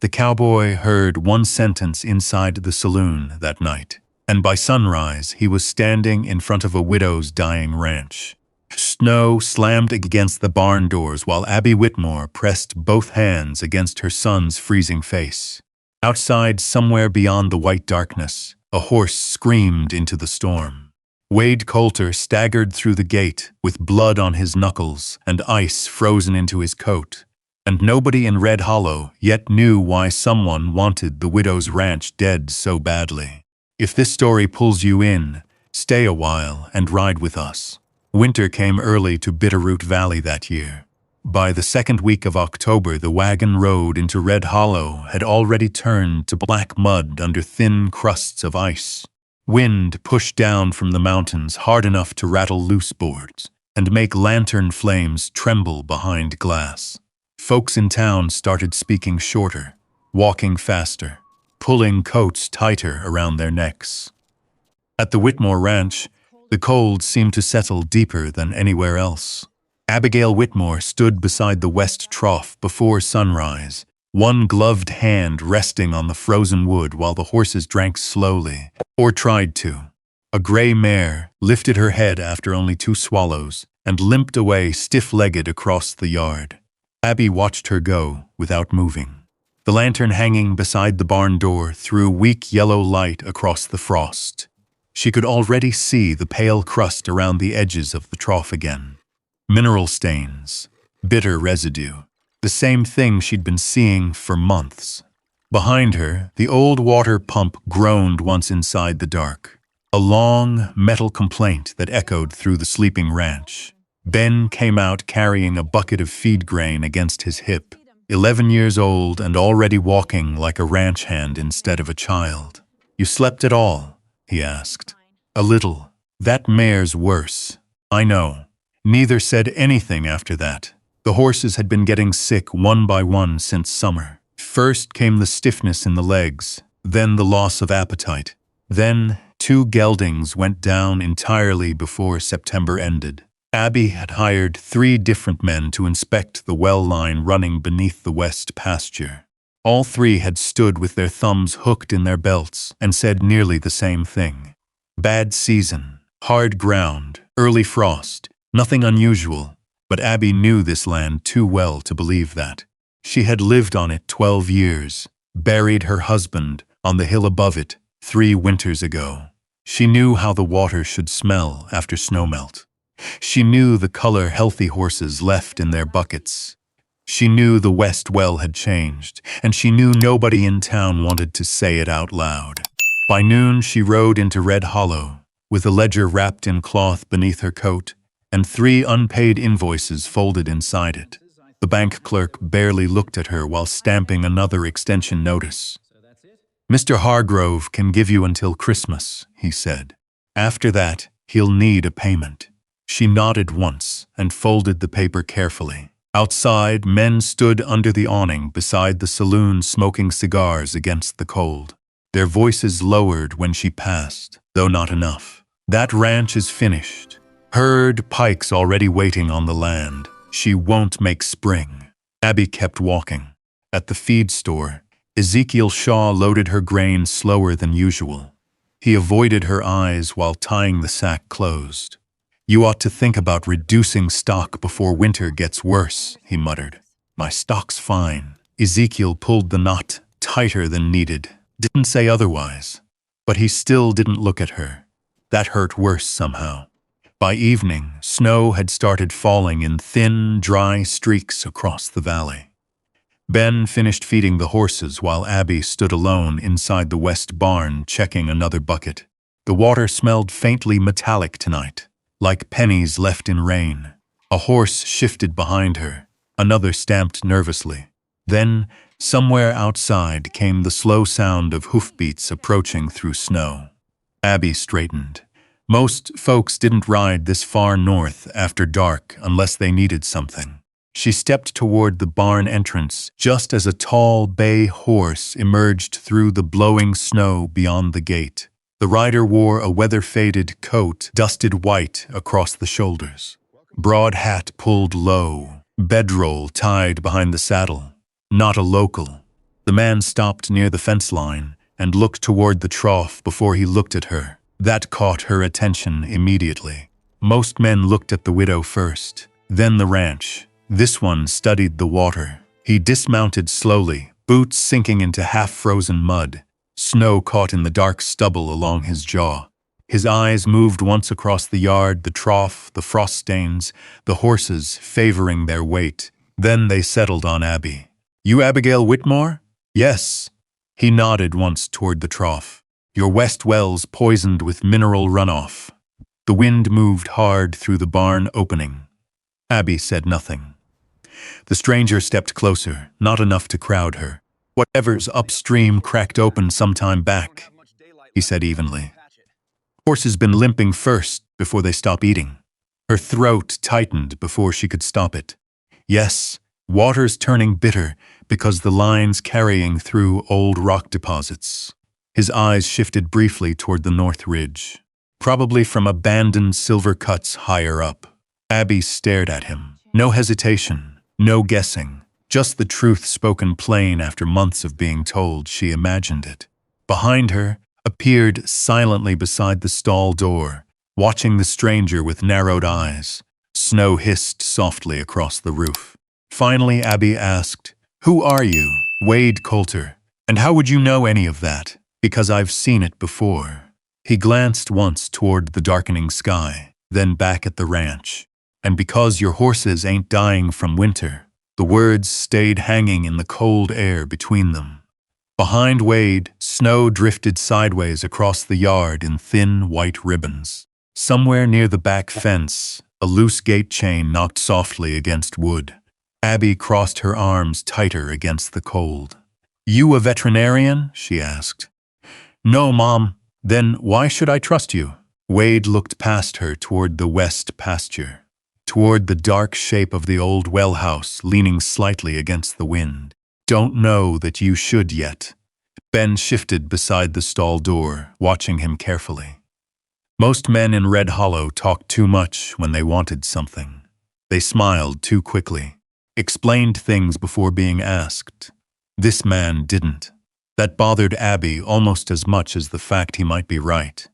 The cowboy heard one sentence inside the saloon that night, and by sunrise he was standing in front of a widow's dying ranch. Snow slammed against the barn doors while Abby Whitmore pressed both hands against her son's freezing face. Outside, somewhere beyond the white darkness, a horse screamed into the storm. Wade Colter staggered through the gate with blood on his knuckles and ice frozen into his coat. And nobody in Red Hollow yet knew why someone wanted the widow's ranch dead so badly. If this story pulls you in, stay a while and ride with us. Winter came early to Bitterroot Valley that year. By the second week of October, the wagon road into Red Hollow had already turned to black mud under thin crusts of ice. Wind pushed down from the mountains hard enough to rattle loose boards and make lantern flames tremble behind glass. Folks in town started speaking shorter, walking faster, pulling coats tighter around their necks. At the Whitmore Ranch, the cold seemed to settle deeper than anywhere else. Abigail Whitmore stood beside the west trough before sunrise, one gloved hand resting on the frozen wood while the horses drank slowly, or tried to. A gray mare lifted her head after only 2 swallows and limped away stiff-legged across the yard. Abby watched her go without moving. The lantern hanging beside the barn door threw weak yellow light across the frost. She could already see the pale crust around the edges of the trough again. Mineral stains, bitter residue, the same thing she'd been seeing for months. Behind her, the old water pump groaned once inside the dark, a long metal complaint that echoed through the sleeping ranch. Ben came out carrying a bucket of feed grain against his hip, 11 years old and already walking like a ranch hand instead of a child. "You slept at all?" he asked. "A little. That mare's worse." "I know." Neither said anything after that. The horses had been getting sick one by one since summer. First came the stiffness in the legs, then the loss of appetite. Then 2 geldings went down entirely before September ended. Abby had hired 3 different men to inspect the well line running beneath the west pasture. All 3 had stood with their thumbs hooked in their belts and said nearly the same thing. Bad season, hard ground, early frost, nothing unusual, but Abby knew this land too well to believe that. She had lived on it 12 years, buried her husband on the hill above it 3 winters ago. She knew how the water should smell after snowmelt. She knew the color healthy horses left in their buckets. She knew the west well had changed, and she knew nobody in town wanted to say it out loud. By noon, she rode into Red Hollow, with a ledger wrapped in cloth beneath her coat, and 3 unpaid invoices folded inside it. The bank clerk barely looked at her while stamping another extension notice. "Mr. Hargrove can give you until Christmas," he said. "After that, he'll need a payment." She nodded once and folded the paper carefully. Outside, men stood under the awning beside the saloon smoking cigars against the cold. Their voices lowered when she passed, though not enough. "That ranch is finished. Herd pikes already waiting on the land. She won't make spring." Abby kept walking. At the feed store, Ezekiel Shaw loaded her grain slower than usual. He avoided her eyes while tying the sack closed. "You ought to think about reducing stock before winter gets worse," he muttered. "My stock's fine." Ezekiel pulled the knot tighter than needed. Didn't say otherwise. But he still didn't look at her. That hurt worse somehow. By evening, snow had started falling in thin, dry streaks across the valley. Ben finished feeding the horses while Abby stood alone inside the west barn checking another bucket. The water smelled faintly metallic tonight, like pennies left in rain. A horse shifted behind her. Another stamped nervously. Then, somewhere outside came the slow sound of hoofbeats approaching through snow. Abby straightened. Most folks didn't ride this far north after dark unless they needed something. She stepped toward the barn entrance just as a tall bay horse emerged through the blowing snow beyond the gate. The rider wore a weather-faded coat, dusted white across the shoulders. Broad hat pulled low, bedroll tied behind the saddle. Not a local. The man stopped near the fence line and looked toward the trough before he looked at her. That caught her attention immediately. Most men looked at the widow first, then the ranch. This one studied the water. He dismounted slowly, boots sinking into half-frozen mud, snow caught in the dark stubble along his jaw. His eyes moved once across the yard, the trough, the frost stains, the horses favoring their weight. Then they settled on Abby. "You Abigail Whitmore?" "Yes." He nodded once toward the trough. "Your west well's poisoned with mineral runoff." The wind moved hard through the barn opening. Abby said nothing. The stranger stepped closer, not enough to crowd her. "Whatever's upstream cracked open some time back," he said evenly. "Horses been limping first before they stop eating." Her throat tightened before she could stop it. "Yes, water's turning bitter because the line's carrying through old rock deposits." His eyes shifted briefly toward the north ridge. "Probably from abandoned silver cuts higher up." Abby stared at him. No hesitation, no guessing, just the truth spoken plain after months of being told she imagined it. Behind her, appeared silently beside the stall door, watching the stranger with narrowed eyes. Snow hissed softly across the roof. Finally, Abby asked, "Who are you?" "Wade Colter." "And how would you know any of that?" "Because I've seen it before." He glanced once toward the darkening sky, then back at the ranch. "And because your horses ain't dying from winter." The words stayed hanging in the cold air between them. Behind Wade, snow drifted sideways across the yard in thin white ribbons. Somewhere near the back fence, a loose gate chain knocked softly against wood. Abby crossed her arms tighter against the cold. "You a veterinarian?" she asked. "No, Mom." "Then why should I trust you?" Wade looked past her toward the west pasture, toward the dark shape of the old well house leaning slightly against the wind. "Don't know that you should yet." Ben shifted beside the stall door, watching him carefully. Most men in Red Hollow talked too much when they wanted something. They smiled too quickly, explained things before being asked. This man didn't. That bothered Abby almost as much as the fact he might be right.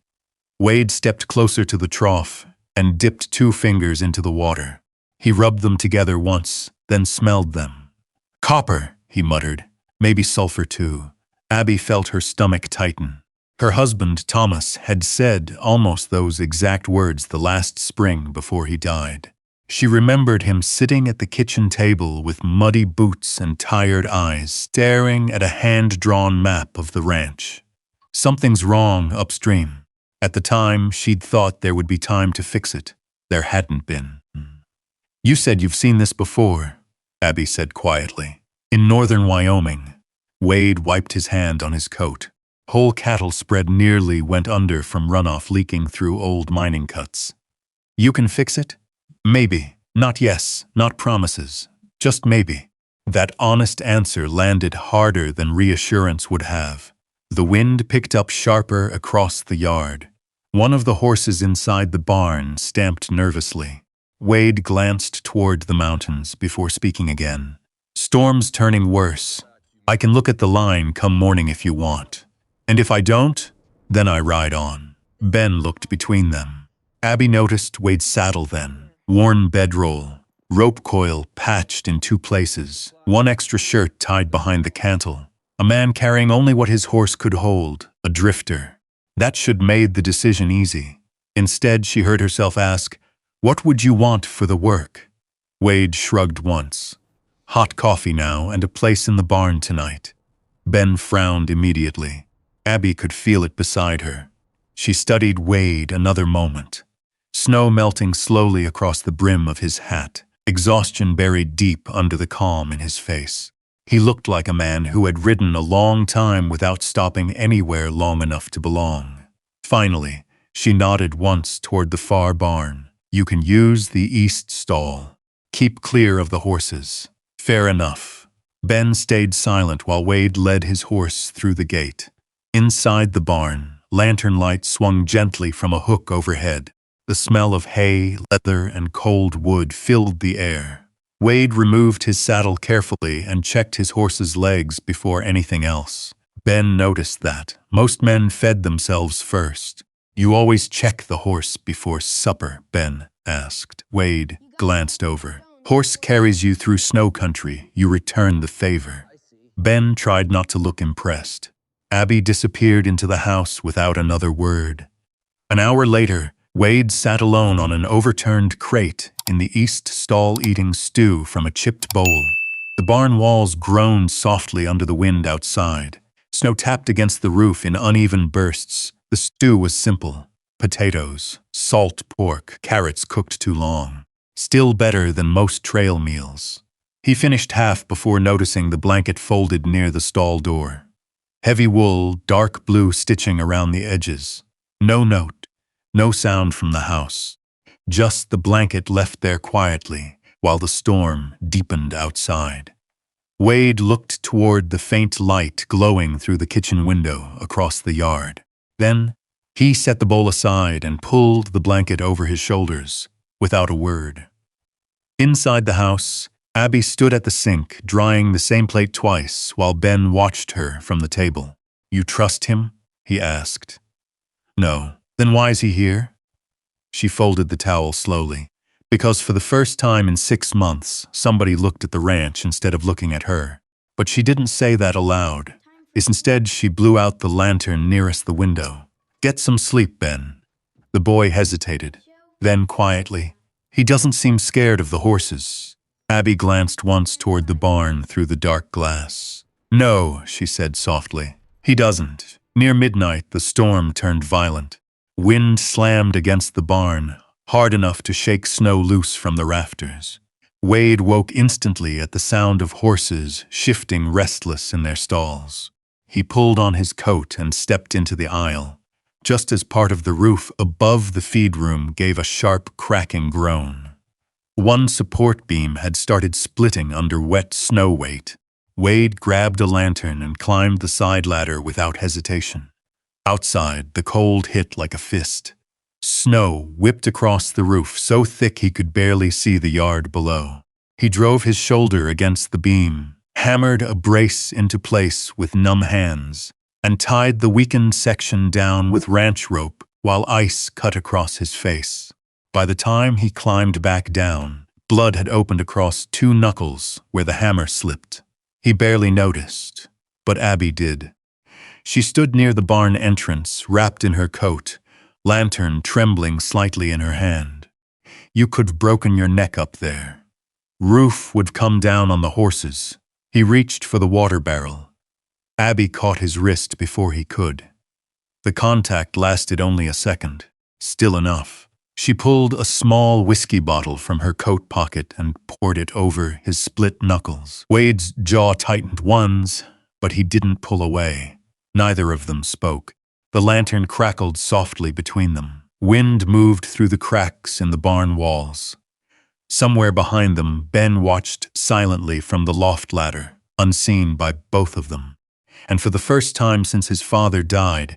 Wade stepped closer to the trough and dipped 2 fingers into the water. He rubbed them together once, then smelled them. "Copper," he muttered. "Maybe sulfur too." Abby felt her stomach tighten. Her husband, Thomas, had said almost those exact words the last spring before he died. She remembered him sitting at the kitchen table with muddy boots and tired eyes, staring at a hand-drawn map of the ranch. Something's wrong upstream. At the time, she'd thought there would be time to fix it. There hadn't been. "You said you've seen this before," Abby said quietly. "In northern Wyoming." Wade wiped his hand on his coat. Whole cattle spread nearly went under from runoff leaking through old mining cuts. "You can fix it?" "Maybe. Not yes, not promises. Just maybe." That honest answer landed harder than reassurance would have. The wind picked up sharper across the yard. One of the horses inside the barn stamped nervously. Wade glanced toward the mountains before speaking again. "Storm's turning worse. I can look at the line come morning if you want. And if I don't, then I ride on." Ben looked between them. Abby noticed Wade's saddle then. Worn bedroll, rope coil patched in 2 places, 1 extra shirt tied behind the cantle. A man carrying only what his horse could hold, a drifter. That should made the decision easy. Instead, she heard herself ask, "What would you want for the work?" Wade shrugged once. "Hot coffee now and a place in the barn tonight." Ben frowned immediately. Abby could feel it beside her. She studied Wade another moment. Snow melting slowly across the brim of his hat, exhaustion buried deep under the calm in his face. He looked like a man who had ridden a long time without stopping anywhere long enough to belong. Finally, she nodded once toward the far barn. "You can use the east stall. Keep clear of the horses." "Fair enough." Ben stayed silent while Wade led his horse through the gate. Inside the barn, lantern light swung gently from a hook overhead. The smell of hay, leather, and cold wood filled the air. Wade removed his saddle carefully and checked his horse's legs before anything else. Ben noticed that most men fed themselves first. "You always check the horse before supper," Ben asked. Wade glanced over. "Horse carries you through snow country. You return the favor." Ben tried not to look impressed. Abby disappeared into the house without another word. An hour later, Wade sat alone on an overturned crate in the east stall eating stew from a chipped bowl. The barn walls groaned softly under the wind outside. Snow tapped against the roof in uneven bursts. The stew was simple: potatoes, salt pork, carrots cooked too long. Still better than most trail meals. He finished half before noticing the blanket folded near the stall door. Heavy wool, dark blue stitching around the edges. No note, no sound from the house. Just the blanket left there quietly while the storm deepened outside. Wade looked toward the faint light glowing through the kitchen window across the yard. Then, he set the bowl aside and pulled the blanket over his shoulders, without a word. Inside the house, Abby stood at the sink, drying the same plate twice, while Ben watched her from the table. "You trust him?" he asked. "No." "Then why is he here?" She folded the towel slowly. "Because for the first time in 6 months, somebody looked at the ranch instead of looking at her." But she didn't say that aloud. Instead, she blew out the lantern nearest the window. "Get some sleep, Ben." The boy hesitated. Then quietly, "He doesn't seem scared of the horses." Abby glanced once toward the barn through the dark glass. "No," she said softly. "He doesn't." Near midnight, the storm turned violent. Wind slammed against the barn, hard enough to shake snow loose from the rafters. Wade woke instantly at the sound of horses shifting restless in their stalls. He pulled on his coat and stepped into the aisle, just as part of the roof above the feed room gave a sharp cracking groan. One support beam had started splitting under wet snow weight. Wade grabbed a lantern and climbed the side ladder without hesitation. Outside, the cold hit like a fist. Snow whipped across the roof so thick he could barely see the yard below. He drove his shoulder against the beam, hammered a brace into place with numb hands, and tied the weakened section down with ranch rope while ice cut across his face. By the time he climbed back down, blood had opened across 2 knuckles where the hammer slipped. He barely noticed, but Abby did. She stood near the barn entrance, wrapped in her coat, lantern trembling slightly in her hand. "You could have broken your neck up there." Roof would come down on the horses. He reached for the water barrel. Abby caught his wrist before he could. The contact lasted only a second, still enough. She pulled a small whiskey bottle from her coat pocket and poured it over his split knuckles. Wade's jaw tightened once, but he didn't pull away. Neither of them spoke. The lantern crackled softly between them. Wind moved through the cracks in the barn walls. Somewhere behind them, Ben watched silently from the loft ladder, unseen by both of them. And for the first time since his father died,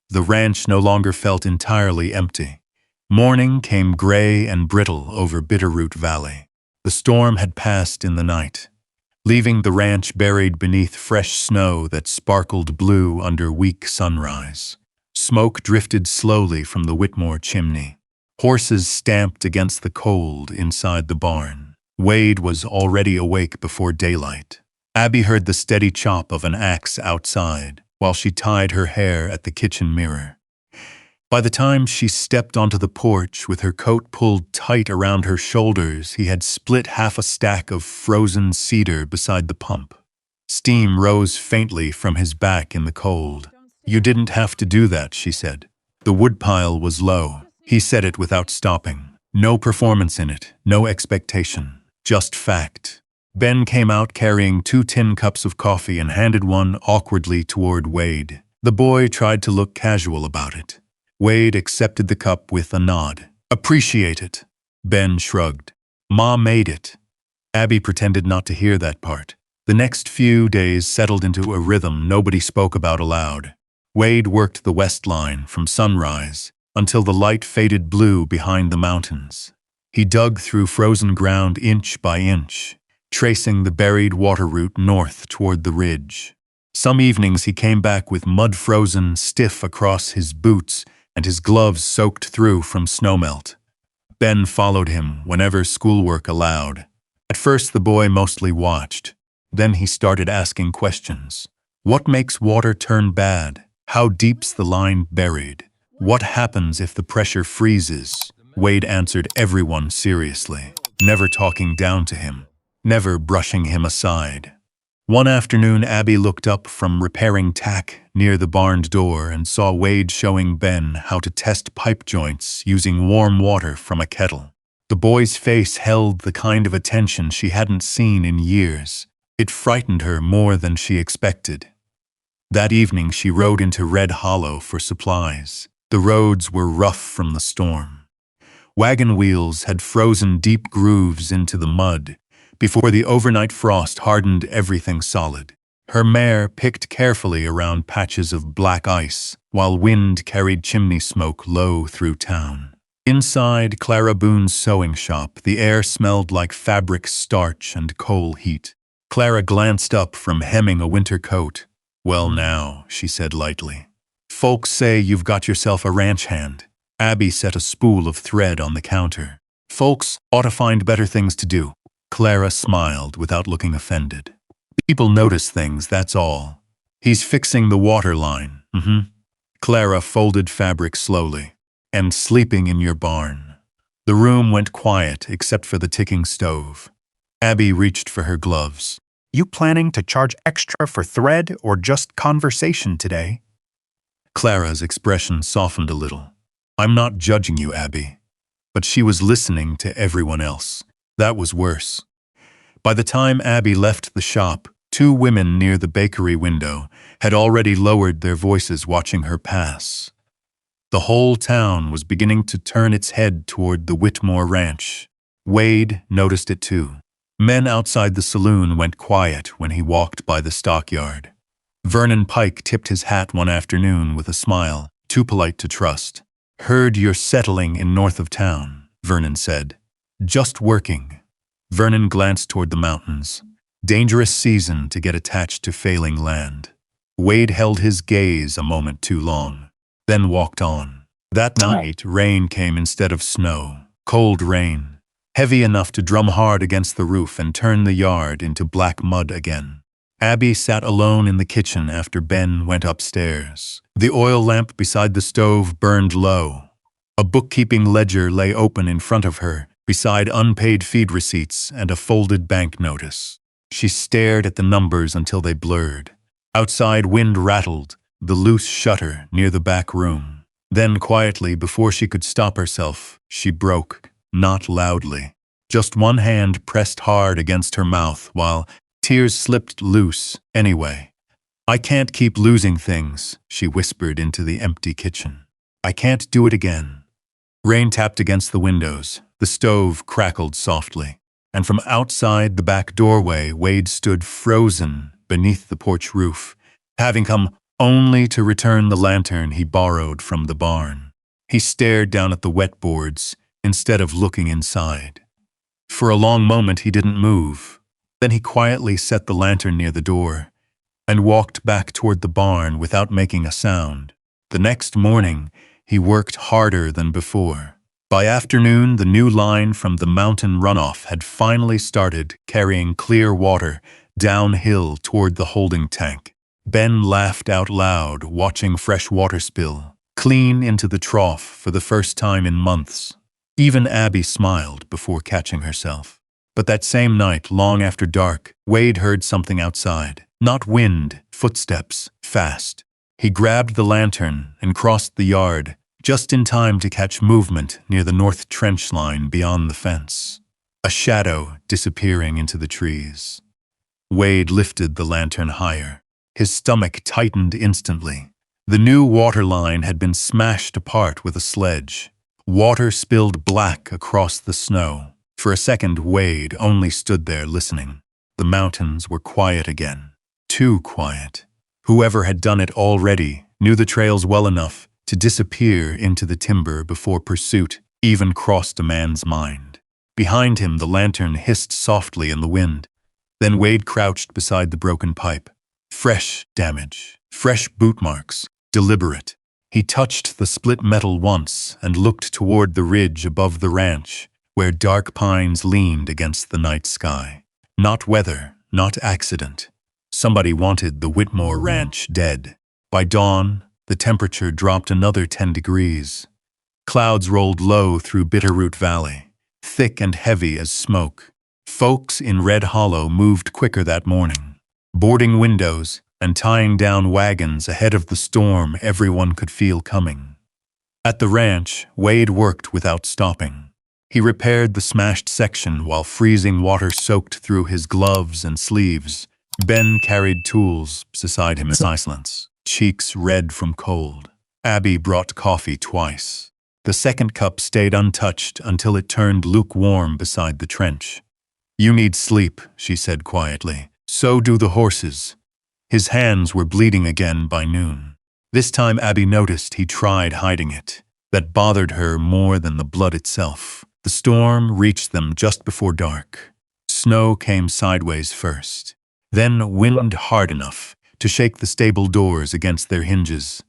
the ranch no longer felt entirely empty. Morning came gray and brittle over Bitterroot Valley. The storm had passed in the night, leaving the ranch buried beneath fresh snow that sparkled blue under weak sunrise. Smoke drifted slowly from the Whitmore chimney. Horses stamped against the cold inside the barn. Wade was already awake before daylight. Abby heard the steady chop of an axe outside while she tied her hair at the kitchen mirror. By the time she stepped onto the porch with her coat pulled tight around her shoulders, he had split half a stack of frozen cedar beside the pump. Steam rose faintly from his back in the cold. "You didn't have to do that," she said. The woodpile was low. He said it without stopping. No performance in it, no expectation, just fact. Ben came out carrying 2 tin cups of coffee and handed one awkwardly toward Wade. The boy tried to look casual about it. Wade accepted the cup with a nod. "Appreciate it." Ben shrugged. "Ma made it." Abby pretended not to hear that part. The next few days settled into a rhythm nobody spoke about aloud. Wade worked the west line from sunrise until the light faded blue behind the mountains. He dug through frozen ground inch by inch, tracing the buried water route north toward the ridge. Some evenings he came back with mud frozen stiff across his boots and his gloves soaked through from snowmelt. Ben followed him whenever schoolwork allowed. At first the boy mostly watched. Then he started asking questions. What makes water turn bad? How deep's the line buried? What happens if the pressure freezes? Wade answered everyone seriously, never talking down to him, never brushing him aside. One afternoon, Abby looked up from repairing tack near the barn door and saw Wade showing Ben how to test pipe joints using warm water from a kettle. The boy's face held the kind of attention she hadn't seen in years. It frightened her more than she expected. That evening, she rode into Red Hollow for supplies. The roads were rough from the storm. Wagon wheels had frozen deep grooves into the mud before the overnight frost hardened everything solid. Her mare picked carefully around patches of black ice, while wind carried chimney smoke low through town. Inside Clara Boone's sewing shop, the air smelled like fabric starch and coal heat. Clara glanced up from hemming a winter coat. "Well now," she said lightly. "Folks say you've got yourself a ranch hand." Abby set a spool of thread on the counter. "Folks ought to find better things to do." Clara smiled without looking offended. "People notice things, that's all. He's fixing the water line." Clara folded fabric slowly. "And sleeping in your barn." The room went quiet except for the ticking stove. Abby reached for her gloves. "You planning to charge extra for thread or just conversation today?" Clara's expression softened a little. "I'm not judging you, Abby." But she was listening to everyone else. That was worse. By the time Abby left the shop, 2 women near the bakery window had already lowered their voices watching her pass. The whole town was beginning to turn its head toward the Whitmore ranch. Wade noticed it too. Men outside the saloon went quiet when he walked by the stockyard. Vernon Pike tipped his hat one afternoon with a smile, too polite to trust. "Heard you're settling in north of town," Vernon said. "Just working." Vernon glanced toward the mountains. Dangerous season to get attached to failing land. Wade held his gaze a moment too long, then walked on. That night, rain came instead of snow. Cold rain, heavy enough to drum hard against the roof and turn the yard into black mud again. Abby sat alone in the kitchen after Ben went upstairs. The oil lamp beside the stove burned low. A bookkeeping ledger lay open in front of her, beside unpaid feed receipts and a folded bank notice. She stared at the numbers until they blurred. Outside, wind rattled the loose shutter near the back room. Then quietly, before she could stop herself, she broke, not loudly. Just one hand pressed hard against her mouth while tears slipped loose anyway. "I can't keep losing things," she whispered into the empty kitchen. "I can't do it again." Rain tapped against the windows. The stove crackled softly. And from outside the back doorway, Wade stood frozen beneath the porch roof, having come only to return the lantern he borrowed from the barn. He stared down at the wet boards instead of looking inside. For a long moment he didn't move. Then he quietly set the lantern near the door and walked back toward the barn without making a sound. The next morning, he worked harder than before. By afternoon, the new line from the mountain runoff had finally started carrying clear water downhill toward the holding tank. Ben laughed out loud, watching fresh water spill clean into the trough for the first time in months. Even Abby smiled before catching herself. But that same night, long after dark, Wade heard something outside. Not wind, footsteps, fast. He grabbed the lantern and crossed the yard, just in time to catch movement near the north trench line beyond the fence. A shadow disappearing into the trees. Wade lifted the lantern higher. His stomach tightened instantly. The new water line had been smashed apart with a sledge. Water spilled black across the snow. For a second, Wade only stood there listening. The mountains were quiet again. Too quiet. Whoever had done it already knew the trails well enough to disappear into the timber before pursuit even crossed a man's mind. Behind him, the lantern hissed softly in the wind. Then Wade crouched beside the broken pipe. Fresh damage, fresh boot marks, deliberate. He touched the split metal once and looked toward the ridge above the ranch, where dark pines leaned against the night sky. Not weather, not accident. Somebody wanted the Whitmore ranch dead. By dawn, the temperature dropped another 10 degrees. Clouds rolled low through Bitterroot Valley, thick and heavy as smoke. Folks in Red Hollow moved quicker that morning, boarding windows and tying down wagons ahead of the storm everyone could feel coming. At the ranch, Wade worked without stopping. He repaired the smashed section while freezing water soaked through his gloves and sleeves. Ben carried tools beside him in silence, cheeks red from cold. Abby brought coffee twice. The second cup stayed untouched until it turned lukewarm beside the trench. "You need sleep," she said quietly. "So do the horses." His hands were bleeding again by noon. This time Abby noticed he tried hiding it. That bothered her more than the blood itself. The storm reached them just before dark. Snow came sideways first, then wind hard enough to shake the stable doors against their hinges.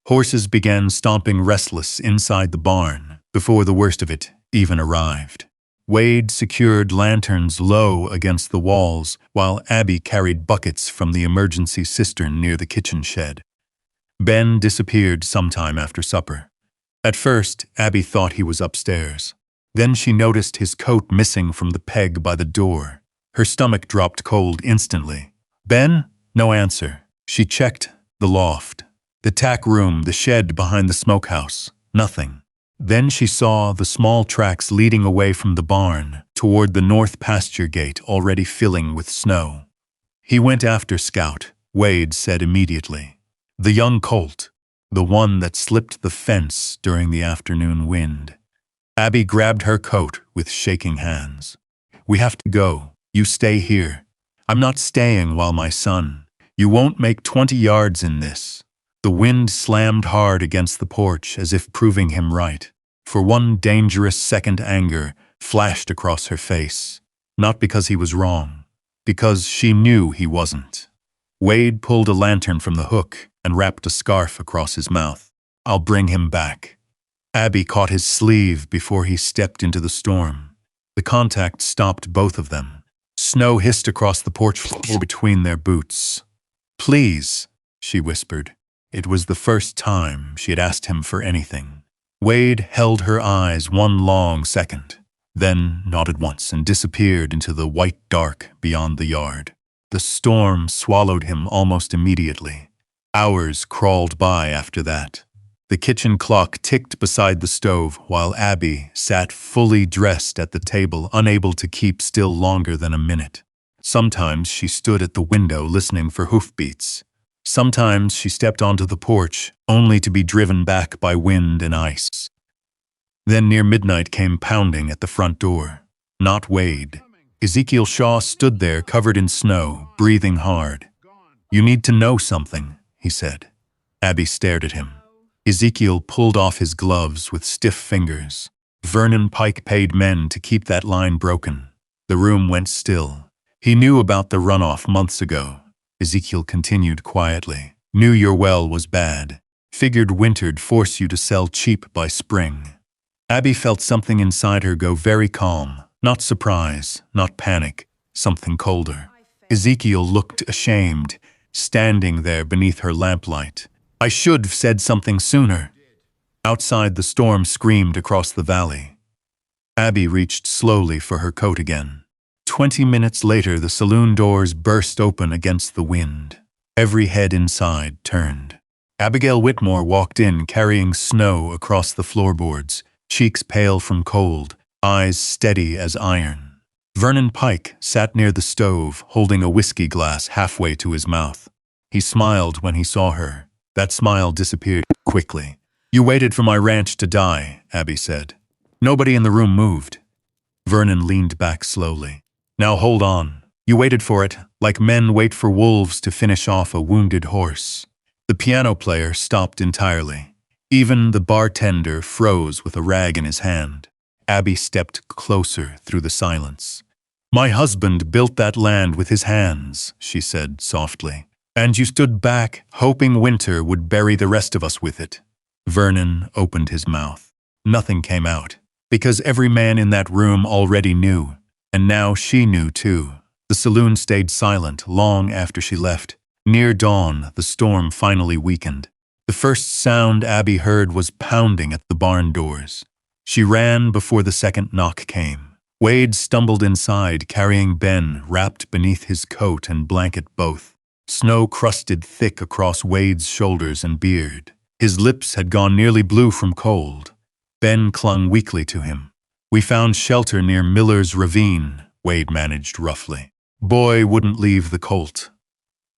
Horses began stomping restless inside the barn before the worst of it even arrived. Wade secured lanterns low against the walls while Abby carried buckets from the emergency cistern near the kitchen shed. Ben disappeared sometime after supper. At first, Abby thought he was upstairs. Then she noticed his coat missing from the peg by the door. Her stomach dropped cold instantly. "Ben?" No answer. She checked the loft, the tack room, the shed behind the smokehouse. Nothing. Then she saw the small tracks leading away from the barn toward the north pasture gate already filling with snow. "He went after Scout," Wade said immediately. "The young colt, the one that slipped the fence during the afternoon wind." Abby grabbed her coat with shaking hands. "We have to go. You stay here." "I'm not staying while my son. You won't make 20 yards in this." The wind slammed hard against the porch as if proving him right. For one dangerous second, anger flashed across her face. Not because he was wrong, because she knew he wasn't. Wade pulled a lantern from the hook and wrapped a scarf across his mouth. "I'll bring him back." Abby caught his sleeve before he stepped into the storm. The contact stopped both of them. Snow hissed across the porch floor between their boots. "Please," she whispered. It was the first time she had asked him for anything. Wade held her eyes one long second, then nodded once and disappeared into the white dark beyond the yard. The storm swallowed him almost immediately. Hours crawled by after that. The kitchen clock ticked beside the stove while Abby sat fully dressed at the table, unable to keep still longer than a minute. Sometimes she stood at the window listening for hoofbeats. Sometimes she stepped onto the porch, only to be driven back by wind and ice. Then near midnight came pounding at the front door. Not Wade. Ezekiel Shaw stood there covered in snow, breathing hard. "You need to know something," he said. Abby stared at him. Ezekiel pulled off his gloves with stiff fingers. Vernon Pike paid men to keep that line broken. The room went still. "He knew about the runoff months ago," Ezekiel continued quietly. "Knew your well was bad. Figured winter'd force you to sell cheap by spring." Abby felt something inside her go very calm. Not surprise, not panic, something colder. Ezekiel looked ashamed, standing there beneath her lamplight. "I should've said something sooner." Outside, the storm screamed across the valley. Abby reached slowly for her coat again. 20 minutes later, the saloon doors burst open against the wind. Every head inside turned. Abigail Whitmore walked in carrying Snow across the floorboards, cheeks pale from cold, eyes steady as iron. Vernon Pike sat near the stove, holding a whiskey glass halfway to his mouth. He smiled when he saw her. That smile disappeared quickly. "You waited for my ranch to die," Abby said. Nobody in the room moved. Vernon leaned back slowly. "Now hold on. You waited for it, like men wait for wolves to finish off a wounded horse." The piano player stopped entirely. Even the bartender froze with a rag in his hand. Abby stepped closer through the silence. "My husband built that land with his hands," she said softly. "And you stood back, hoping winter would bury the rest of us with it." Vernon opened his mouth. Nothing came out, because every man in that room already knew, and now she knew too. The saloon stayed silent long after she left. Near dawn, the storm finally weakened. The first sound Abby heard was pounding at the barn doors. She ran before the second knock came. Wade stumbled inside, carrying Ben wrapped beneath his coat and blanket both. Snow crusted thick across Wade's shoulders and beard. His lips had gone nearly blue from cold. Ben clung weakly to him. "We found shelter near Miller's Ravine," Wade managed roughly. Boy wouldn't leave the Colt.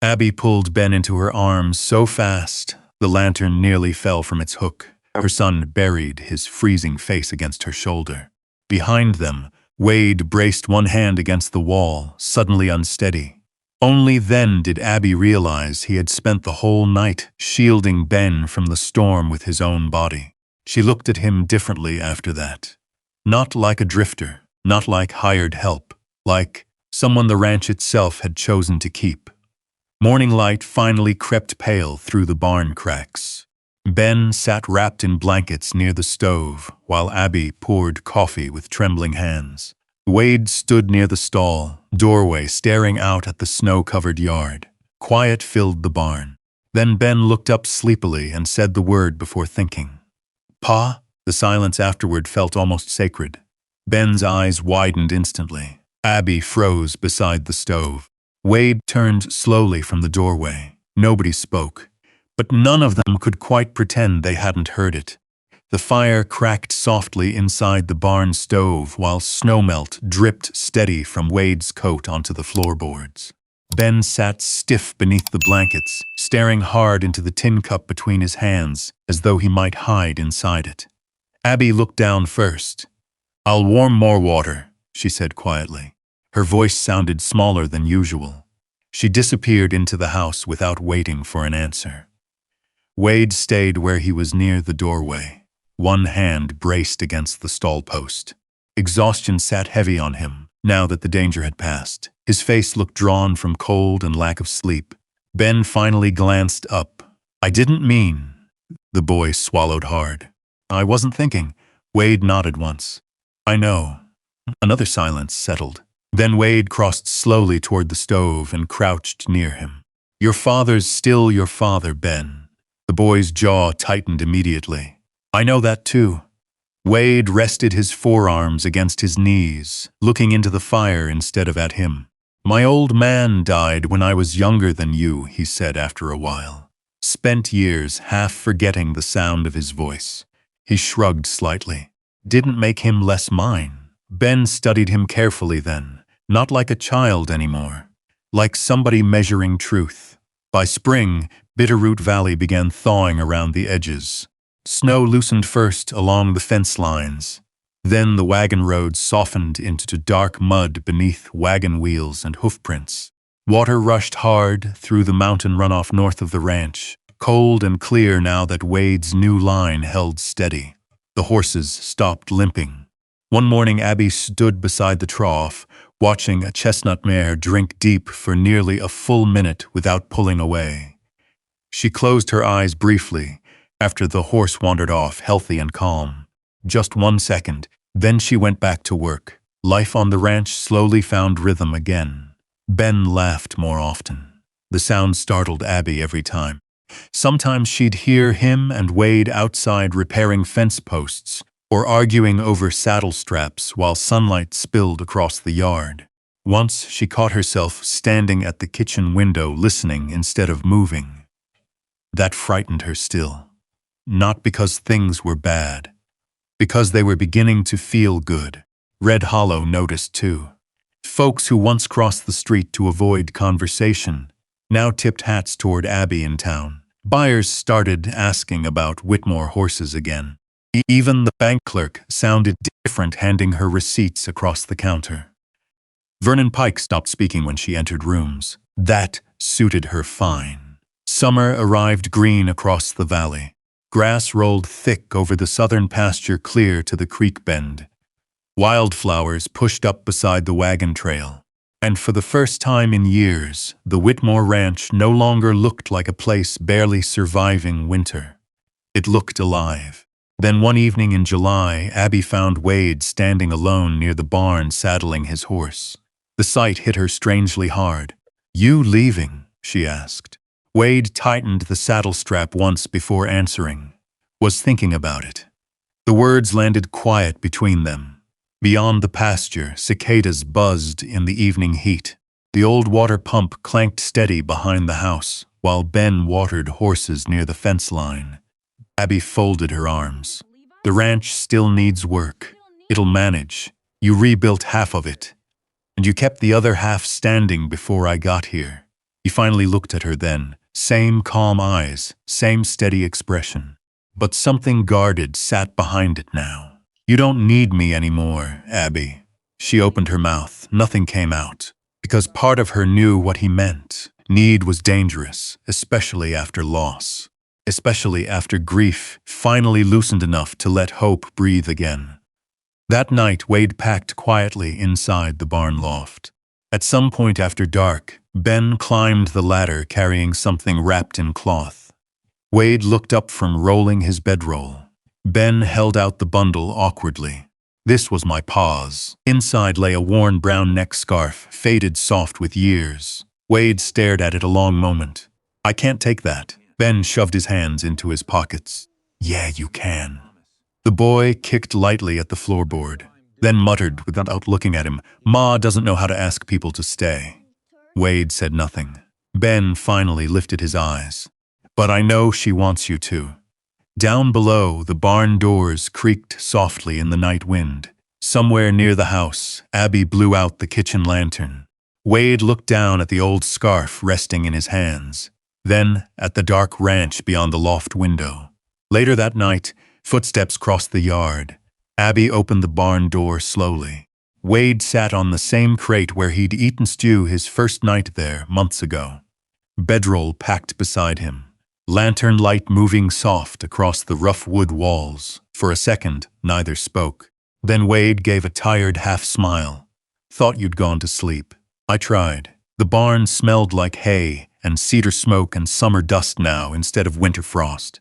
Abby pulled Ben into her arms so fast, the lantern nearly fell from its hook. Her son buried his freezing face against her shoulder. Behind them, Wade braced one hand against the wall, suddenly unsteady. Only then did Abby realize he had spent the whole night shielding Ben from the storm with his own body. She looked at him differently after that. Not like a drifter, not like hired help, like someone the ranch itself had chosen to keep. Morning light finally crept pale through the barn cracks. Ben sat wrapped in blankets near the stove, while Abby poured coffee with trembling hands. Wade stood near the stall, doorway staring out at the snow-covered yard. Quiet filled the barn. Then Ben looked up sleepily and said the word before thinking. "Pa?" The silence afterward felt almost sacred. Ben's eyes widened instantly. Abby froze beside the stove. Wade turned slowly from the doorway. Nobody spoke, but none of them could quite pretend they hadn't heard it. The fire cracked softly inside the barn stove while snowmelt dripped steady from Wade's coat onto the floorboards. Ben sat stiff beneath the blankets, staring hard into the tin cup between his hands, as though he might hide inside it. Abby looked down first. "I'll warm more water," she said quietly. Her voice sounded smaller than usual. She disappeared into the house without waiting for an answer. Wade stayed where he was near the doorway. One hand braced against the stall post. Exhaustion sat heavy on him, now that the danger had passed. His face looked drawn from cold and lack of sleep. Ben finally glanced up. "I didn't mean..." The boy swallowed hard. "I wasn't thinking." Wade nodded once. "I know." Another silence settled. Then Wade crossed slowly toward the stove and crouched near him. "Your father's still your father, Ben." The boy's jaw tightened immediately. "I know that too." Wade rested his forearms against his knees, looking into the fire instead of at him. "My old man died when I was younger than you," he said after a while. Spent years half forgetting the sound of his voice. He shrugged slightly. "Didn't make him less mine." Ben studied him carefully then, not like a child anymore, like somebody measuring truth. By spring, Bitterroot Valley began thawing around the edges. Snow loosened first along the fence lines. Then the wagon roads softened into dark mud beneath wagon wheels and hoofprints. Water rushed hard through the mountain runoff north of the ranch, cold and clear now that Wade's new line held steady. The horses stopped limping. One morning Abby stood beside the trough, watching a chestnut mare drink deep for nearly a full minute without pulling away. She closed her eyes briefly, after the horse wandered off, healthy and calm. Just 1 second, then she went back to work. Life on the ranch slowly found rhythm again. Ben laughed more often. The sound startled Abby every time. Sometimes she'd hear him and Wade outside repairing fence posts or arguing over saddle straps while sunlight spilled across the yard. Once she caught herself standing at the kitchen window listening instead of moving. That frightened her still. Not because things were bad, because they were beginning to feel good. Red Hollow noticed too. Folks who once crossed the street to avoid conversation now tipped hats toward Abby in town. Buyers started asking about Whitmore horses again. Even the bank clerk sounded different handing her receipts across the counter. Vernon Pike stopped speaking when she entered rooms. That suited her fine. Summer arrived green across the valley. Grass rolled thick over the southern pasture clear to the creek bend. Wildflowers pushed up beside the wagon trail. And for the first time in years, the Whitmore Ranch no longer looked like a place barely surviving winter. It looked alive. Then one evening in July, Abby found Wade standing alone near the barn saddling his horse. The sight hit her strangely hard. "You leaving?" she asked. Wade tightened the saddle strap once before answering. "Was thinking about it." The words landed quiet between them. Beyond the pasture, cicadas buzzed in the evening heat. The old water pump clanked steady behind the house, while Ben watered horses near the fence line. Abby folded her arms. "The ranch still needs work. It'll manage. You rebuilt half of it. And you kept the other half standing before I got here." He finally looked at her then. Same calm eyes, same steady expression. But something guarded sat behind it now. "You don't need me anymore, Abby." She opened her mouth. Nothing came out. Because part of her knew what he meant. Need was dangerous, especially after loss. Especially after grief finally loosened enough to let hope breathe again. That night, Wade packed quietly inside the barn loft. At some point after dark, Ben climbed the ladder carrying something wrapped in cloth. Wade looked up from rolling his bedroll. Ben held out the bundle awkwardly. "This was my pa's." Inside lay a worn brown neck scarf, faded soft with years. Wade stared at it a long moment. "I can't take that." Ben shoved his hands into his pockets. "Yeah, you can." The boy kicked lightly at the floorboard, then muttered without looking at him, "Ma doesn't know how to ask people to stay." Wade said nothing. Ben finally lifted his eyes. "But I know she wants you to." Down below, the barn doors creaked softly in the night wind. Somewhere near the house, Abby blew out the kitchen lantern. Wade looked down at the old scarf resting in his hands, then at the dark ranch beyond the loft window. Later that night, footsteps crossed the yard. Abby opened the barn door slowly. Wade sat on the same crate where he'd eaten stew his first night there months ago. Bedroll packed beside him. Lantern light moving soft across the rough wood walls. For a second, neither spoke. Then Wade gave a tired half-smile. "Thought you'd gone to sleep." "I tried." The barn smelled like hay and cedar smoke and summer dust now instead of winter frost.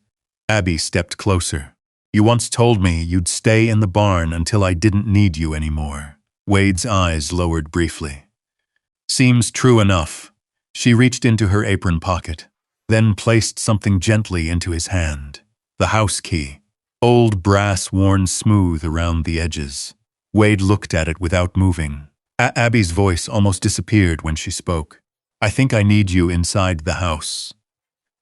Abby stepped closer. "You once told me you'd stay in the barn until I didn't need you anymore." Wade's eyes lowered briefly. "Seems true enough." She reached into her apron pocket, then placed something gently into his hand. The house key. Old brass worn smooth around the edges. Wade looked at it without moving. Abby's voice almost disappeared when she spoke. "I think I need you inside the house."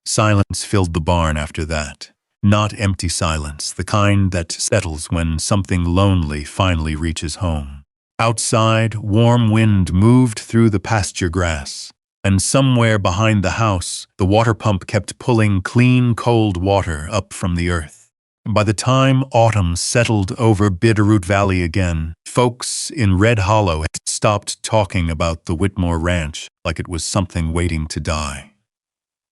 Silence filled the barn after that. Not empty silence, the kind that settles when something lonely finally reaches home. Outside, warm wind moved through the pasture grass. And somewhere behind the house, the water pump kept pulling clean, cold water up from the earth. By the time autumn settled over Bitterroot Valley again, folks in Red Hollow had stopped talking about the Whitmore Ranch like it was something waiting to die.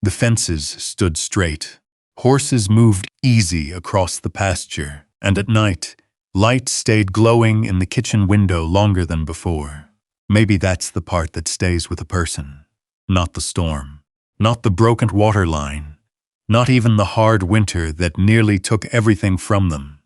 The fences stood straight. Horses moved easy across the pasture, and at night, light stayed glowing in the kitchen window longer than before. Maybe that's the part that stays with a person. Not the storm, not the broken water line, not even the hard winter that nearly took everything from them.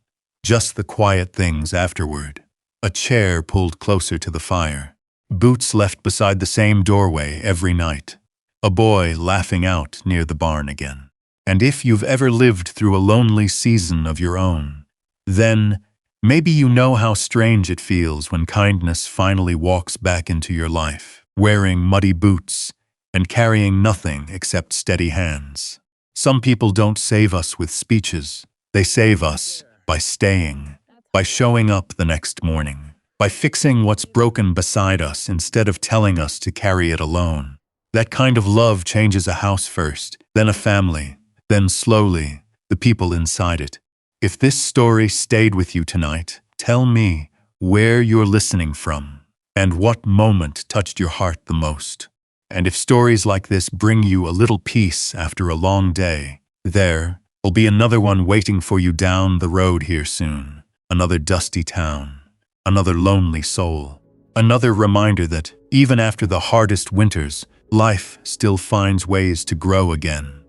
Just the quiet things afterward. A chair pulled closer to the fire. Boots left beside the same doorway every night. A boy laughing out near the barn again. And if you've ever lived through a lonely season of your own, then maybe you know how strange it feels when kindness finally walks back into your life, wearing muddy boots and carrying nothing except steady hands. Some people don't save us with speeches. They save us by staying, by showing up the next morning, by fixing what's broken beside us instead of telling us to carry it alone. That kind of love changes a house first, then a family, then slowly, the people inside it. If this story stayed with you tonight, tell me where you're listening from and what moment touched your heart the most. And if stories like this bring you a little peace after a long day, there'll be another one waiting for you down the road here soon. Another dusty town, another lonely soul. Another reminder that, even after the hardest winters, life still finds ways to grow again.